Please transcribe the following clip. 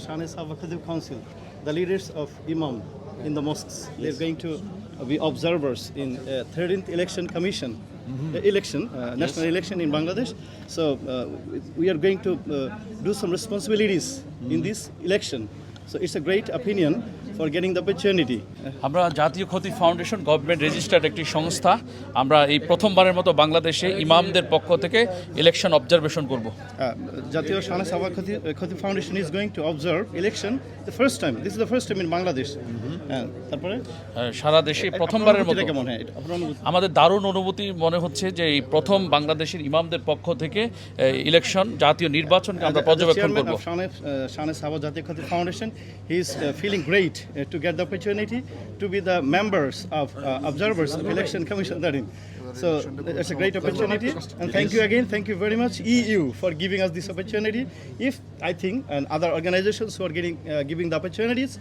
Shane Saba Khatib Council, the leaders of Imam in the mosques, they're going to be observers in 13th election commission, national election in Bangladesh. So we are going to do some responsibilities in this election. So it's a great opinion for getting the opportunity. আমরা জাতীয় খতিব foundation government registered একটি সংস্থা। আমরা এই প্রথমবারের মতো বাংলাদেশে ইমামদের পক্ষ থেকে ইলেকশন অবজারভেশন করব। জাতীয় শানে সাবা খতিব foundation is going to observe election the first time. This is the first time in Bangladesh. তারপরে সারা দেশে প্রথমবারের মতো কেমন হয় আপনার অনুভূতি? আমাদের দারুণ অনুভূতি মনে হচ্ছে যে এই প্রথম বাংলাদেশের ইমামদের পক্ষ থেকে ইলেকশন জাতীয় নির্বাচনকে আমরা পর্যবেক্ষণ করব। Shane Saba Jatiya Khatib Foundation, he is feeling great to get the opportunity to be the members of observers of Election Commission 13. So it's a great opportunity, and thank you again. Thank you very much, EU, for giving us this opportunity. If I think and other organizations who are giving the opportunities.